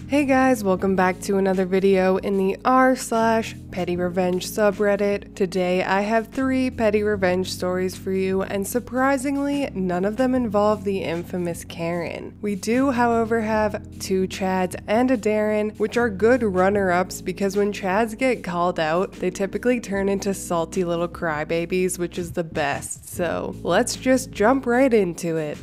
Hey guys, welcome back to another video in the r/PettyRevenge subreddit. Today I have 3 petty revenge stories for you, and surprisingly, none of them involve the infamous Karen. We do, however, have 2 Chads and a Darren, which are good runner-ups because when Chads get called out, they typically turn into salty little crybabies, which is the best. So let's just jump right into it.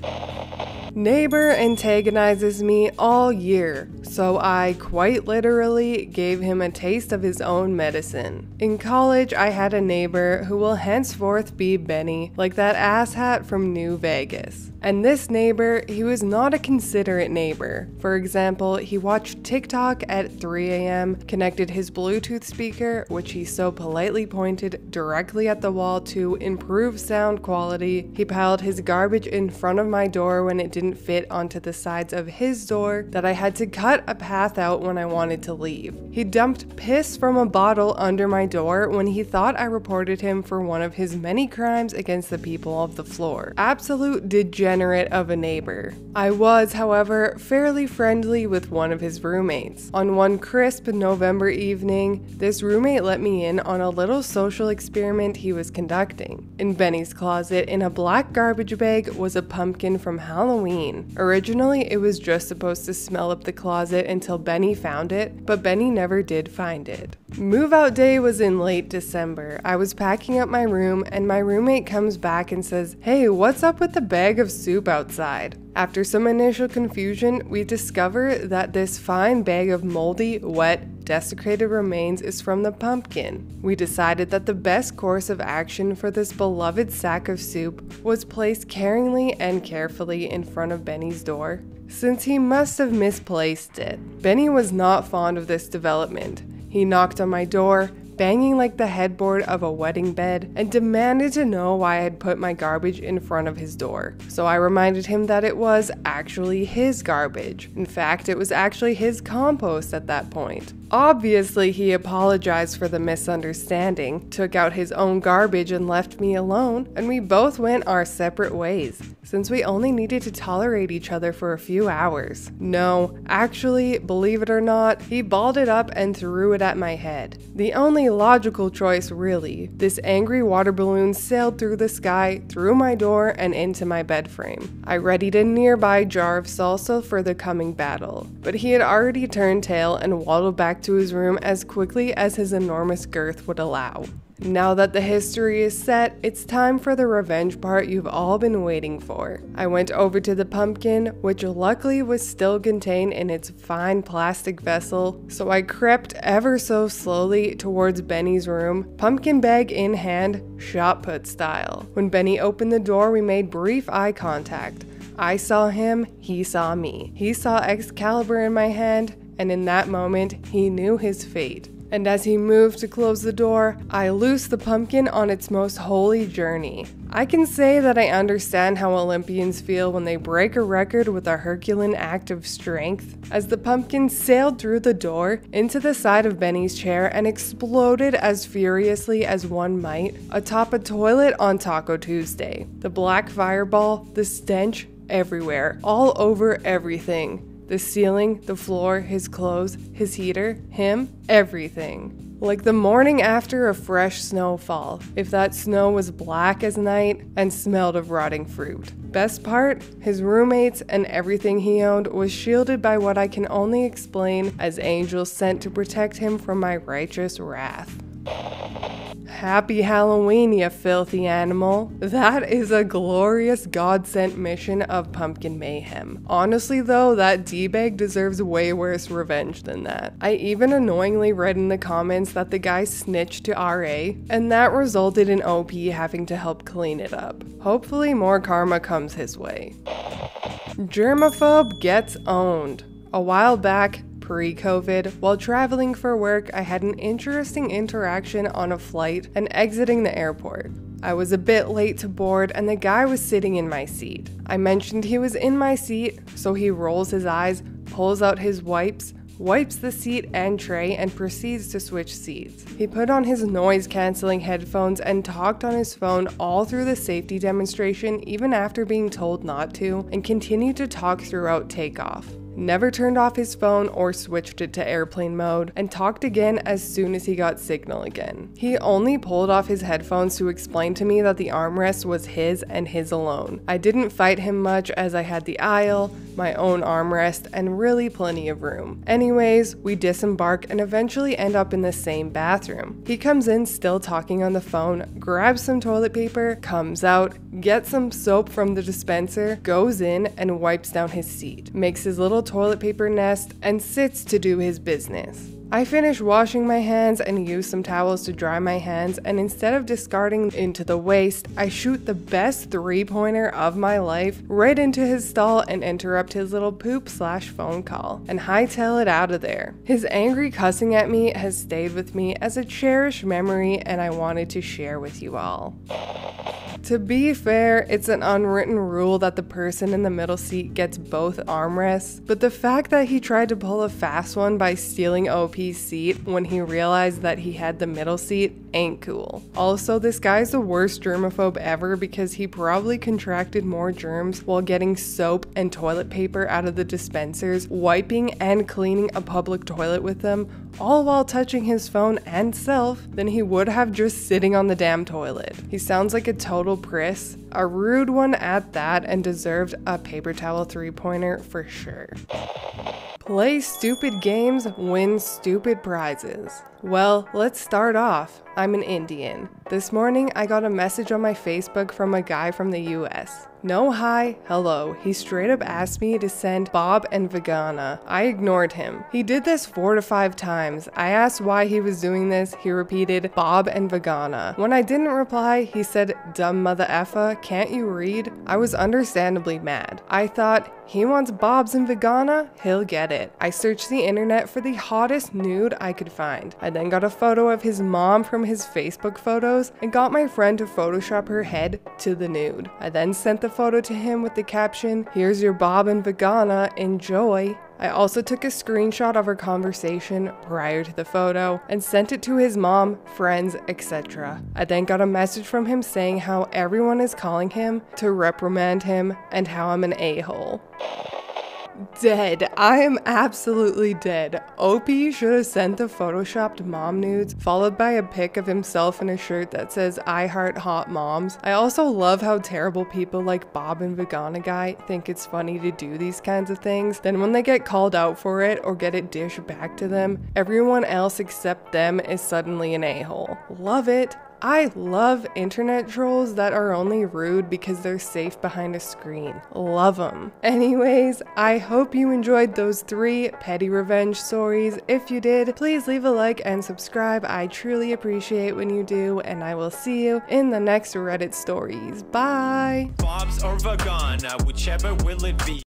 Neighbor antagonizes me all year, so I quite literally gave him a taste of his own medicine. In college, I had a neighbor who will henceforth be Benny, like that asshat from New Vegas. And this neighbor, he was not a considerate neighbor. For example, he watched TikTok at 3 a.m., connected his Bluetooth speaker, which he so politely pointed directly at the wall to improve sound quality. He piled his garbage in front of my door when it didn't fit onto the sides of his door that I had to cut a path out when I wanted to leave. He dumped piss from a bottle under my door when he thought I reported him for one of his many crimes against the people of the floor. Absolute degenerate of a neighbor. I was, however, fairly friendly with one of his roommates. On one crisp November evening, this roommate let me in on a little social experiment he was conducting. In Benny's closet, in a black garbage bag, was a pumpkin from Halloween. Originally, it was just supposed to smell up the closet until Benny found it, but Benny never did find it. Move-out day was in late December. I was packing up my room and my roommate comes back and says, "Hey, what's up with the bag of soup outside?" After some initial confusion, we discover that this fine bag of moldy, wet, desecrated remains is from the pumpkin. We decided that the best course of action for this beloved sack of soup was placed caringly and carefully in front of Benny's door, since he must have misplaced it. Benny was not fond of this development. He knocked on my door, banging like the headboard of a wedding bed, and demanded to know why I had put my garbage in front of his door. So I reminded him that it was actually his garbage. In fact, it was actually his compost at that point. Obviously, he apologized for the misunderstanding, took out his own garbage and left me alone, and we both went our separate ways, since we only needed to tolerate each other for a few hours. No, actually, believe it or not, he balled it up and threw it at my head. The only logical choice, really. This angry water balloon sailed through the sky, through my door, and into my bed frame. I readied a nearby jar of salsa for the coming battle, but he had already turned tail and waddled back to his room as quickly as his enormous girth would allow. Now that the history is set, it's time for the revenge part you've all been waiting for. I went over to the pumpkin, which luckily was still contained in its fine plastic vessel, so I crept ever so slowly towards Benny's room, pumpkin bag in hand, shot put style. When Benny opened the door, we made brief eye contact. I saw him, he saw me. He saw Excalibur in my hand, and in that moment, he knew his fate. And as he moved to close the door, I loosed the pumpkin on its most holy journey. I can say that I understand how Olympians feel when they break a record with a Herculean act of strength, as the pumpkin sailed through the door into the side of Benny's chair and exploded as furiously as one might atop a toilet on Taco Tuesday. The black fireball, the stench, everywhere, all over everything. The ceiling, the floor, his clothes, his heater, him, everything. Like the morning after a fresh snowfall, if that snow was black as night and smelled of rotting fruit. Best part, his roommates and everything he owned was shielded by what I can only explain as angels sent to protect him from my righteous wrath. Happy Halloween, you filthy animal. That is a glorious God-sent mission of pumpkin mayhem. Honestly though, that D-bag deserves way worse revenge than that. I even annoyingly read in the comments that the guy snitched to RA, and that resulted in OP having to help clean it up. Hopefully more karma comes his way. Germaphobe gets owned. A while back, pre-COVID, while traveling for work, I had an interesting interaction on a flight and exiting the airport. I was a bit late to board and the guy was sitting in my seat. I mentioned he was in my seat, so he rolls his eyes, pulls out his wipes, wipes the seat and tray, and proceeds to switch seats. He put on his noise-canceling headphones and talked on his phone all through the safety demonstration, even after being told not to, and continued to talk throughout takeoff. Never turned off his phone or switched it to airplane mode, and talked again as soon as he got signal again. He only pulled off his headphones to explain to me that the armrest was his and his alone. I didn't fight him much as I had the aisle, my own armrest, and really plenty of room. Anyways, we disembark and eventually end up in the same bathroom. He comes in still talking on the phone, grabs some toilet paper, comes out, gets some soap from the dispenser, goes in and wipes down his seat, makes his little toilet paper nest, and sits to do his business. I finish washing my hands and use some towels to dry my hands, and instead of discarding into the waste, I shoot the best three-pointer of my life right into his stall and interrupt his little poop/phone call, and hightail it out of there. His angry cussing at me has stayed with me as a cherished memory, and I wanted to share with you all. To be fair, it's an unwritten rule that the person in the middle seat gets both armrests, but the fact that he tried to pull a fast one by stealing OP's seat when he realized that he had the middle seat ain't cool. Also, this guy's the worst germaphobe ever because he probably contracted more germs while getting soap and toilet paper out of the dispensers, wiping and cleaning a public toilet with them, all while touching his phone and self, than he would have just sitting on the damn toilet. He sounds like a total priss, a rude one at that, and deserved a paper towel three-pointer for sure. Play stupid games, win stupid prizes. Well, let's start off. I'm an Indian. This morning, I got a message on my Facebook from a guy from the US. No hi, hello. He straight up asked me to send Bob&Vegana. I ignored him. He did this 4 to 5 times. I asked why he was doing this. He repeated Bob&Vegana. When I didn't reply, he said, "Dumb mother effa, can't you read?" I was understandably mad. I thought, he wants Bobs&Vegana? He'll get it. I searched the internet for the hottest nude I could find. I then got a photo of his mom from his Facebook photos and got my friend to Photoshop her head to the nude. I then sent the photo to him with the caption, "Here's your Bob&Vegana, enjoy." I also took a screenshot of our conversation prior to the photo and sent it to his mom, friends, etc. I then got a message from him saying how everyone is calling him to reprimand him and how I'm an a-hole. Dead. I am absolutely dead. OP should have sent the photoshopped mom nudes, followed by a pic of himself in a shirt that says "I heart hot moms." I also love how terrible people like Bob&Vegana guy think it's funny to do these kinds of things. Then when they get called out for it or get it dished back to them, everyone else except them is suddenly an a-hole. Love it. I love internet trolls that are only rude because they're safe behind a screen. Love them. Anyways, I hope you enjoyed those 3 petty revenge stories. If you did, please leave a like and subscribe. I truly appreciate when you do, and I will see you in the next Reddit stories. Bye! Bobs or vegana, whichever will it be.